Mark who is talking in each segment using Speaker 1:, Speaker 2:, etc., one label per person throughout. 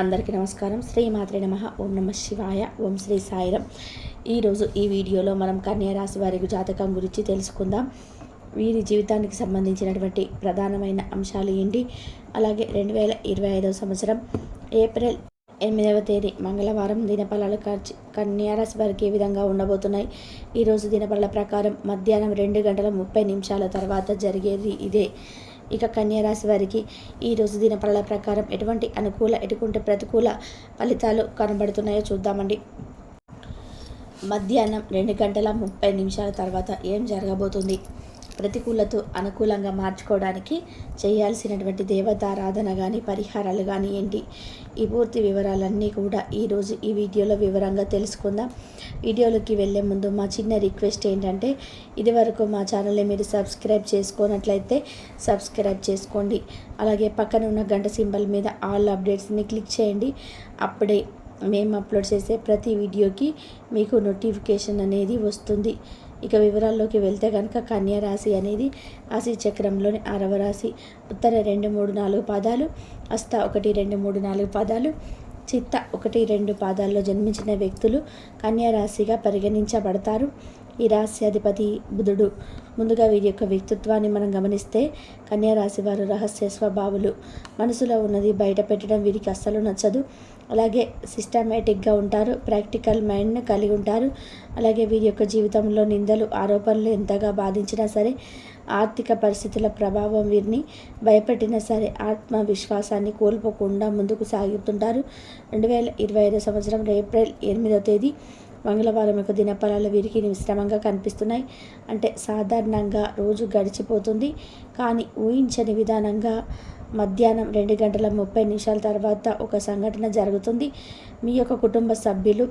Speaker 1: అందరికీ నమస్కారం. శ్రీమాత్రే నమః. ఓం నమః శివాయ. ఓం శ్రీ సాయిరాం. ఈరోజు ఈ వీడియోలో మనం కన్యా రాశి వారి జాతకం గురించి తెలుసుకుందాం. వీరి జీవితానికి సంబంధించినటువంటి ప్రధానమైన అంశాలు ఏంటి, అలాగే 2025 సంవత్సరం ఏప్రిల్ 8వ తేదీ మంగళవారం దినఫలాలు కన్యా రాశి వారికి ఏ విధంగా ఉండబోతున్నాయి. ఈరోజు దినఫలాల ప్రకారం మధ్యాహ్నం 2:30 తర్వాత జరిగేది ఇదే. ఇక కన్యా రాశి వారికి ఈరోజు దినఫలాల ప్రకారం ఎటువంటి అనుకూల ఎటువంటి ప్రతికూల ఫలితాలు కనబడుతున్నాయో చూద్దామండి. మధ్యాహ్నం 2:30 తర్వాత ఏం జరగబోతుంది, ప్రతికూలతో అనుకూలంగా మార్చుకోవడానికి చేయాల్సినటువంటి దేవతారాధన కానీ పరిహారాలు కానీ ఏంటి, ఈ పూర్తి వివరాలన్నీ కూడా ఈరోజు ఈ వీడియోలో వివరంగా తెలుసుకుందాం. వీడియోలోకి వెళ్ళే ముందు మా చిన్న రిక్వెస్ట్ ఏంటంటే, ఇదివరకు మా ఛానల్ని మీరు సబ్స్క్రైబ్ చేసుకున్నట్లయితే సబ్స్క్రైబ్ చేసుకోండి. అలాగే పక్కన ఉన్న గంట సింబల్ మీద ఆల్ అప్డేట్స్ని క్లిక్ చేయండి. అప్పుడే మేము అప్లోడ్ చేసే ప్రతి వీడియోకి మీకు నోటిఫికేషన్ అనేది వస్తుంది. ఇక వివరాల్లోకి వెళ్తే కనుక కన్యా రాశి అనేది రాశి చక్రంలోని 6వ రాశి. ఉత్తర 2, 3, 4 పాదాలు, హస్త 1, 2, 3, 4 పాదాలు, చిత్త 1, 2 పాదాల్లో జన్మించిన వ్యక్తులు కన్యా రాశిగా పరిగణించబడతారు. ఈ రాశి అధిపతి బుధుడు. ముందుగా వీరి యొక్క వ్యక్తిత్వాన్ని మనం గమనిస్తే కన్యా రాశి వారు రహస్య స్వభావులు. మనసులో ఉన్నది బయట పెట్టడం వీరికి అస్సలు నచ్చదు. అలాగే సిస్టమేటిక్గా ఉంటారు. ప్రాక్టికల్ మైండ్ని కలిగి ఉంటారు. అలాగే వీరి యొక్క జీవితంలో నిందలు ఆరోపణలు ఎంతగా బాధించినా సరే, ఆర్థిక పరిస్థితుల ప్రభావం వీరిని భయపెట్టినా సరే ఆత్మవిశ్వాసాన్ని కోల్పోకుండా ముందుకు సాగుతుంటారు. 2025 సంవత్సరం ఏప్రిల్ 8వ తేదీ మంగళవారం యొక్క దినఫలాలు వీరికి మిశ్రమంగా కనిపిస్తున్నాయి. అంటే సాధారణంగా రోజు గడిచిపోతుంది, కానీ ఊహించని విధానంగా మధ్యాహ్నం 2:30 తర్వాత ఒక సంఘటన జరుగుతుంది. మీ యొక్క కుటుంబ సభ్యులు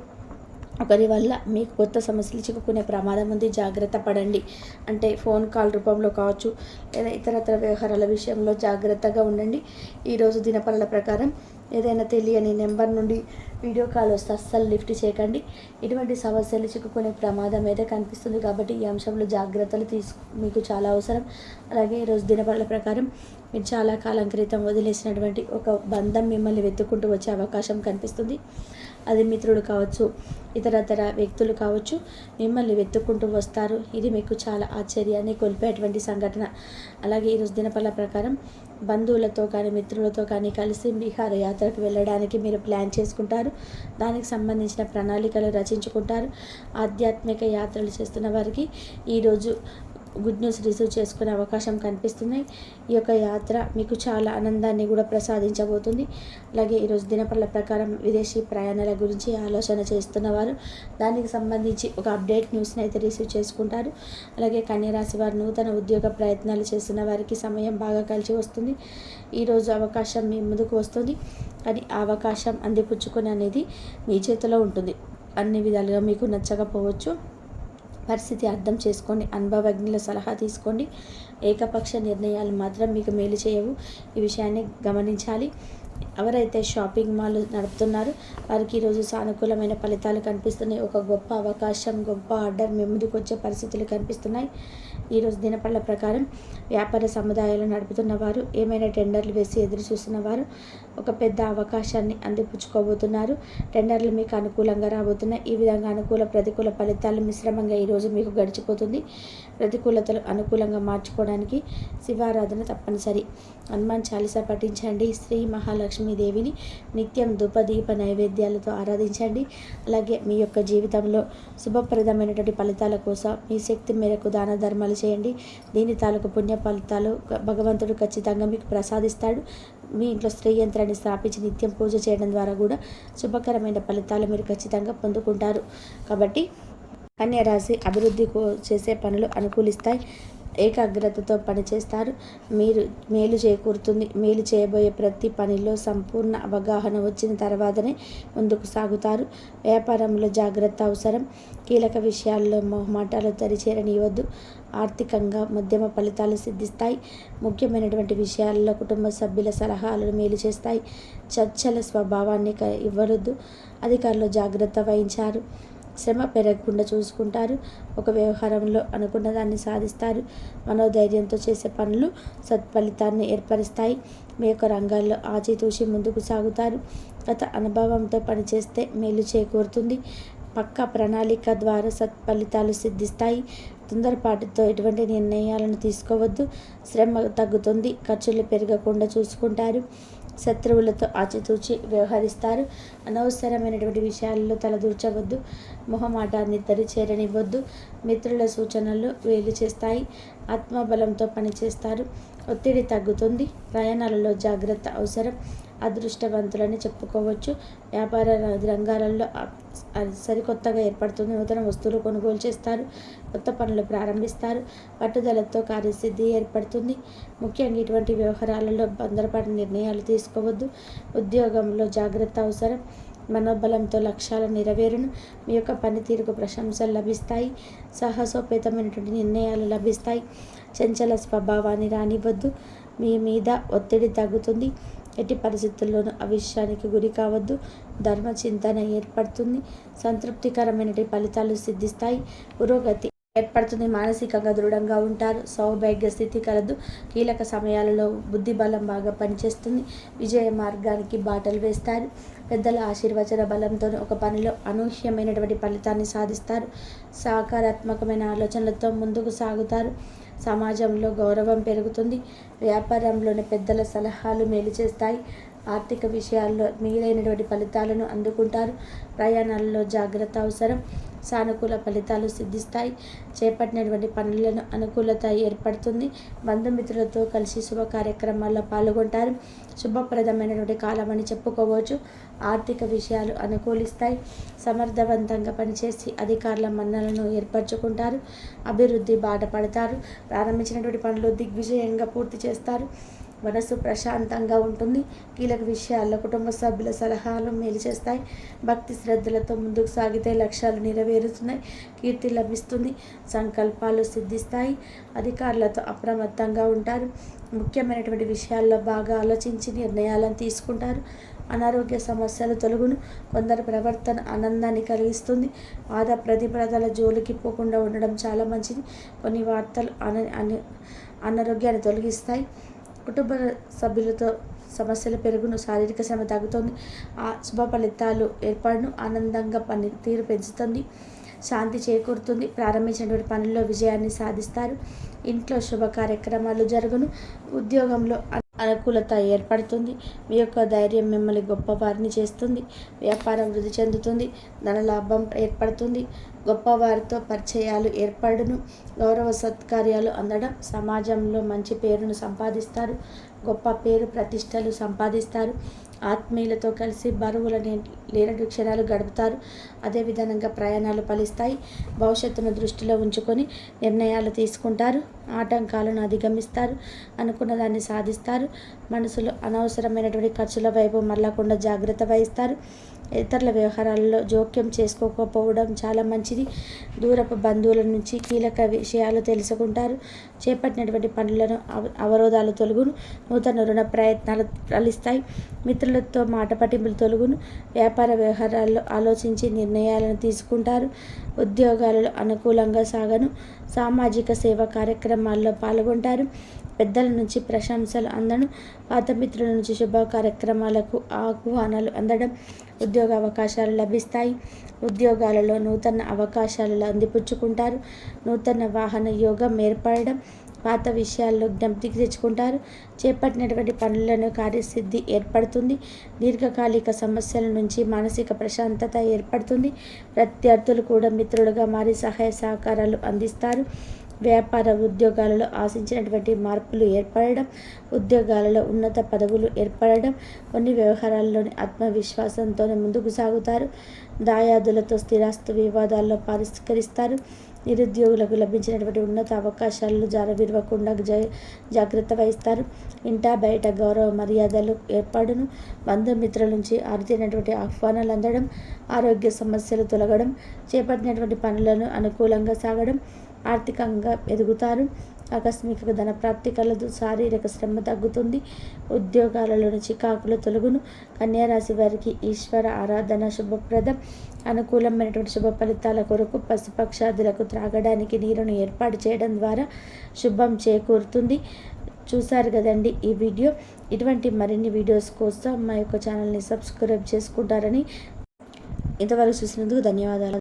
Speaker 1: ఒకరి వల్ల మీకు కొత్త సమస్యలు చిక్కుకునే ప్రమాదం ఉంది, జాగ్రత్త పడండి. అంటే ఫోన్ కాల్ రూపంలో కావచ్చు, లేదా ఇతరత్ర వ్యవహారాల విషయంలో జాగ్రత్తగా ఉండండి. ఈరోజు దినఫలాల ప్రకారం ఏదైనా తెలియని నెంబర్ నుండి వీడియో కాల్ వస్తే అస్సలు లిఫ్ట్ చేయకండి. ఇటువంటి సమస్యలు చిక్కుకునే ప్రమాదం అయితే కనిపిస్తుంది. కాబట్టి ఈ అంశంలో జాగ్రత్తలు మీకు చాలా అవసరం. అలాగే ఈరోజు దినఫలాల ప్రకారం మీరు చాలా కాలం క్రితం వదిలేసినటువంటి ఒక బంధం మిమ్మల్ని వెతుక్కుంటూ వచ్చే అవకాశం కనిపిస్తుంది. అది మిత్రుడు కావచ్చు, ఇతరతర వ్యక్తులు కావచ్చు, మిమ్మల్ని వెతుక్కుంటూ వస్తారు. ఇది మీకు చాలా ఆశ్చర్యాన్ని కొలిపేటువంటి సంఘటన. అలాగే ఈరోజు దినఫలాల ప్రకారం బంధువులతో కానీ మిత్రులతో కానీ కలిసి విహారయాత్రకు వెళ్ళడానికి మీరు ప్లాన్ చేసుకుంటారు. దానికి సంబంధించిన ప్రణాళికలు రచించుకుంటారు. ఆధ్యాత్మిక యాత్రలు చేస్తున్న వారికి ఈరోజు గుడ్ న్యూస్ రిసీవ్ చేసుకునే అవకాశం కనిపిస్తున్నాయి. ఈ యొక్క యాత్ర మీకు చాలా ఆనందాన్ని కూడా ప్రసాదించబోతుంది. అలాగే ఈరోజు దినఫలాల ప్రకారం విదేశీ ప్రయాణాల గురించి ఆలోచన చేస్తున్నవారు దానికి సంబంధించి ఒక అప్డేట్ న్యూస్ని అయితే రిసీవ్ చేసుకుంటారు. అలాగే కన్యా రాశి వారు నూతన ఉద్యోగ ప్రయత్నాలు చేస్తున్న వారికి సమయం బాగా కలిసి వస్తుంది. ఈరోజు అవకాశం మీ ముందుకు వస్తుంది, కానీ ఆ అవకాశం అందిపుచ్చుకొని అనేది మీ చేతిలో ఉంటుంది. అన్ని విధాలుగా మీకు నచ్చకపోవచ్చు. పరిస్థితి అర్థం చేసుకోండి, అనుభవజ్ఞుల సలహా తీసుకోండి. ఏకపక్ష నిర్ణయాలు మాత్రం మీకు మేలు చేయవు. ఈ విషయాన్ని గమనించాలి. ఎవరైతే షాపింగ్ మాల్ నడుపుతున్నారో వారికి ఈరోజు సానుకూలమైన ఫలితాలు కనిపిస్తున్నాయి. ఒక గొప్ప అవకాశం, గొప్ప ఆర్డర్ మీ ముందుకు వచ్చే పరిస్థితులు కనిపిస్తున్నాయి. ఈరోజు దినఫలాల ప్రకారం వ్యాపార సముదాయాలు నడుపుతున్న వారు, ఏమైనా టెండర్లు వేసి ఎదురు చూస్తున్న వారు ఒక పెద్ద అవకాశాన్ని అందిపుచ్చుకోబోతున్నారు. టెండర్లు మీకు అనుకూలంగా రాబోతున్నాయి. ఈ విధంగా అనుకూల ప్రతికూల ఫలితాలు మిశ్రమంగా ఈరోజు మీకు గడిచిపోతుంది. ప్రతికూలతలు అనుకూలంగా మార్చుకోవడానికి శివారాధన తప్పనిసరి. హనుమాన్ చాలీసా పఠించండి. శ్రీ మహాలక్ష్మీదేవిని నిత్యం ధూపదీప నైవేద్యాలతో ఆరాధించండి. అలాగే మీ యొక్క జీవితంలో శుభప్రదమైనటువంటి ఫలితాల కోసం మీ శక్తి మేరకు దాన ధర్మాలు చేయండి. దీని తాలూకు పుణ్య ఫలితాలు భగవంతుడు ఖచ్చితంగా మీకు ప్రసాదిస్తాడు. మీ ఇంట్లో స్త్రీ యంత్రాన్ని స్థాపించి నిత్యం పూజ చేయడం ద్వారా కూడా శుభకరమైన ఫలితాలు మీరు ఖచ్చితంగా పొందుకుంటారు. కాబట్టి కన్యా రాశి అభివృద్ధి చేసే పనులు అనుకూలిస్తాయి. ఏకాగ్రతతో పనిచేస్తారు. మీరు మేలు చేకూరుతుంది. మేలు చేయబోయే ప్రతి పనిలో సంపూర్ణ అవగాహన వచ్చిన తర్వాతనే ముందుకు సాగుతారు. వ్యాపారంలో జాగ్రత్త అవసరం. కీలక విషయాల్లో మొహమాటాలు దరిచేరనివ్వద్దు. ఆర్థికంగా మధ్యమ ఫలితాలు సిద్ధిస్తాయి. ముఖ్యమైనటువంటి విషయాల్లో కుటుంబ సభ్యుల సలహాలు మేలు చేస్తాయి. చర్చల స్వభావాన్ని ఇవ్వవద్దు. అధికారులు జాగ్రత్త వహించారు. శ్రమ పెరగకుండా చూసుకుంటారు. ఒక వ్యవహారంలో అనుకున్న దాన్ని సాధిస్తారు. మనోధైర్యంతో చేసే పనులు సత్ఫలితాన్ని ఏర్పరుస్తాయి. మీ యొక్క రంగాల్లో ఆచితూచి ముందుకు సాగుతారు. గత అనుభవంతో పనిచేస్తే మేలు చేకూరుతుంది. పక్కా ప్రణాళిక ద్వారా సత్ఫలితాలు సిద్ధిస్తాయి. తొందరపాటుతో ఎటువంటి నిర్ణయాలను తీసుకోవద్దు. శ్రమ తగ్గుతుంది. ఖర్చులు పెరగకుండా చూసుకుంటారు. శత్రువులతో ఆచితూచి వ్యవహరిస్తారు. అనవసరమైనటువంటి విషయాల్లో తలదూర్చవద్దు. మొహమాటాన్ని దరిచేరనివ్వద్దు. మిత్రుల సూచనలు వేలు చేస్తాయి. ఆత్మబలంతో పనిచేస్తారు. ఒత్తిడి తగ్గుతుంది. ప్రయాణాలలో జాగ్రత్త అవసరం. అదృష్టవంతులని చెప్పుకోవచ్చు. వ్యాపార రంగాలలో సరికొత్తగా ఏర్పడుతుంది. నూతన వస్తువులు కొనుగోలు చేస్తారు. కొత్త పనులు ప్రారంభిస్తారు. పట్టుదలతో కార్యసిద్ధి ఏర్పడుతుంది. ముఖ్యంగా ఇటువంటి వ్యవహారాలలో తొందరపాటు నిర్ణయాలు తీసుకోవద్దు. ఉద్యోగంలో జాగ్రత్త అవసరం. మనోబలంతో లక్ష్యాలు నెరవేరును. మీ యొక్క పనితీరుకు ప్రశంసలు లభిస్తాయి. సాహసోపేతమైనటువంటి నిర్ణయాలు లభిస్తాయి. చంచల స్వభావాన్ని రానివ్వద్దు. మీ మీద ఒత్తిడి తగ్గుతుంది. ఎట్టి పరిస్థితుల్లోనూ అవిశ్యానికి గురి కావద్దు. ధర్మచింతన ఏర్పడుతుంది. సంతృప్తికరమైనటువంటి ఫలితాలు సిద్ధిస్తాయి. పురోగతి ఏర్పడుతుంది. మానసికంగా దృఢంగా ఉంటారు. సౌభాగ్య స్థితి కలదు. కీలక సమయాలలో బుద్ధి బలం బాగా పనిచేస్తుంది. విజయ మార్గానికి బాటలు వేస్తారు. పెద్దల ఆశీర్వచన బలంతో ఒక పనిలో అనూహ్యమైనటువంటి ఫలితాన్ని సాధిస్తారు. సకారాత్మకమైన ఆలోచనలతో ముందుకు సాగుతారు. సమాజంలో గౌరవం పెరుగుతుంది. వ్యాపారంలోని పెద్దల సలహాలు మేలు చేస్తాయి. ఆర్థిక విషయాల్లో మిగిలినటువంటి ఫలితాలను అందుకుంటారు. ప్రయాణాలలో జాగ్రత్త అవసరం. సానుకూల ఫలితాలు సిద్ధిస్తాయి. చేపట్టినటువంటి పనులను అనుకూలత ఏర్పడుతుంది. బంధుమిత్రులతో కలిసి శుభ కార్యక్రమాల్లో పాల్గొంటారు. శుభప్రదమైనటువంటి కాలమని చెప్పుకోవచ్చు. ఆర్థిక విషయాలు అనుకూలిస్తాయి. సమర్థవంతంగా పనిచేసి అధికారుల మన్నలను ఏర్పరచుకుంటారు. అభివృద్ధి బాట పడతారు. ప్రారంభించినటువంటి పనులు దిగ్విజయంగా పూర్తి చేస్తారు. మనసు ప్రశాంతంగా ఉంటుంది. కీలక విషయాల్లో కుటుంబ సభ్యుల సలహాలు మేలు చేస్తాయి. భక్తి శ్రద్ధలతో ముందుకు సాగితే లక్ష్యాలు నెరవేరుతున్నాయి. కీర్తి లభిస్తుంది. సంకల్పాలు సిద్ధిస్తాయి. అధికారులతో అప్రమత్తంగా ఉంటారు. ముఖ్యమైనటువంటి విషయాల్లో బాగా ఆలోచించి నిర్ణయాలను తీసుకుంటారు. అనారోగ్య సమస్యలు తొలగును. కొందరి ప్రవర్తన ఆనందాన్ని కలిగిస్తుంది. వాద ప్రతిపదల జోలికి పోకుండా ఉండడం చాలా మంచిది. కొన్ని వార్తలు అనారోగ్యాన్ని తొలగిస్తాయి. కుటుంబ సభ్యులతో సమస్యలు పెరుగును. శారీరక శ్రమ తగ్గుతుంది. శుభ ఫలితాలు ఏర్పడును. ఆనందంగా పనితీరు పెంచుతుంది. శాంతి చేకూరుతుంది. ప్రారంభించినటువంటి పనుల్లో విజయాన్ని సాధిస్తారు. ఇంట్లో శుభ కార్యక్రమాలు జరుగును. ఉద్యోగంలో అనుకూలత ఏర్పడుతుంది. మీ యొక్క ధైర్యం మిమ్మల్ని గొప్పవారిని చేస్తుంది. వ్యాపారం వృద్ధి చెందుతుంది. ధనలాభం ఏర్పడుతుంది. గొప్పవారితో పరిచయాలు ఏర్పడును. గౌరవ సత్కార్యాలు అందడం. సమాజంలో మంచి పేరును సంపాదిస్తారు. గొప్ప పేరు ప్రతిష్టలు సంపాదిస్తారు. ఆత్మీయులతో కలిసి బరువుల లేనటి క్షణాలు గడుపుతారు. అదేవిధంగా ప్రయాణాలు ఫలిస్తాయి. భవిష్యత్తును దృష్టిలో ఉంచుకొని నిర్ణయాలు తీసుకుంటారు. ఆటంకాలను అధిగమిస్తారు. అనుకున్న దాన్ని సాధిస్తారు. మనసులో అనవసరమైనటువంటి ఖర్చుల వైపు మళ్ళకుండా జాగ్రత్త వహిస్తారు. ఇతరుల వ్యవహారాల్లో జోక్యం చేసుకోకపోవడం చాలా మంచిది. దూరపు బంధువుల నుంచి కీలక విషయాలు తెలుసుకుంటారు. చేపట్టినటువంటి పనులను అవరోధాలు తొలగును. నూతన రుణ ప్రయత్నాలు ఫలిస్తాయి. మిత్రులతో మాట పట్టింపులు తొలగును. వ్యాపార వ్యవహారాల్లో ఆలోచించి నిర్ణయాలను తీసుకుంటారు. ఉద్యోగాలలో అనుకూలంగా సాగను. సామాజిక సేవా కార్యక్రమాల్లో పాల్గొంటారు. పెద్దల నుంచి ప్రశంసలు అందడం. పాత మిత్రుల నుంచి శుభ కార్యక్రమాలకు ఆహ్వానాలు అందడం. ఉద్యోగ అవకాశాలు లభిస్తాయి. ఉద్యోగాలలో నూతన అవకాశాలను అందిపుచ్చుకుంటారు. నూతన వాహన యోగం ఏర్పడడం. పాత విషయాల్లో జ్ఞప్తికి తెచ్చుకుంటారు. చేపట్టినటువంటి పనులను కార్యసిద్ధి ఏర్పడుతుంది. దీర్ఘకాలిక సమస్యల నుంచి మానసిక ప్రశాంతత ఏర్పడుతుంది. ప్రత్యర్థులు కూడా మిత్రులుగా మారి సహాయ సహకారాలు అందిస్తారు. వ్యాపార ఉద్యోగాలలో ఆశించినటువంటి మార్పులు ఏర్పడడం. ఉద్యోగాలలో ఉన్నత పదవులు ఏర్పడడం. కొన్ని వ్యవహారాల్లోని ఆత్మవిశ్వాసంతోనే ముందుకు సాగుతారు. దాయాదులతో స్థిరాస్తి వివాదాల్లో పరిష్కరిస్తారు. నిరుద్యోగులకు లభించినటువంటి ఉన్నత అవకాశాలను జారవిడవకుండా జాగ్రత్త వహిస్తారు. ఇంటా బయట గౌరవ మర్యాదలు ఏర్పడును. బంధుమిత్రుల నుంచి అరుదైనటువంటి ఆహ్వానాలు అందడం. ఆరోగ్య సమస్యలు తొలగడం. చేపట్టినటువంటి పనులను అనుకూలంగా సాగడం. ఆర్థికంగా ఎదుగుతారు. ఆకస్మిక ధనప్రాప్తి కలదు. శారీరక శ్రమ తగ్గుతుంది. ఉద్యోగాలలోని చికాకులు తొలగును. కన్యారాశి వారికి ఈశ్వర ఆరాధన శుభప్రదం. అనుకూలమైనటువంటి శుభ ఫలితాల కొరకు పశుపక్షాదులకు త్రాగడానికి నీరును ఏర్పాటు చేయడం ద్వారా శుభం చేకూరుతుంది. చూసారు కదండి ఈ వీడియో. ఇటువంటి మరిన్ని వీడియోస్ కోసం మా యొక్క ఛానల్ని సబ్స్క్రైబ్ చేసుకుంటారని ఇంతవరకు చూసినందుకు ధన్యవాదాలు.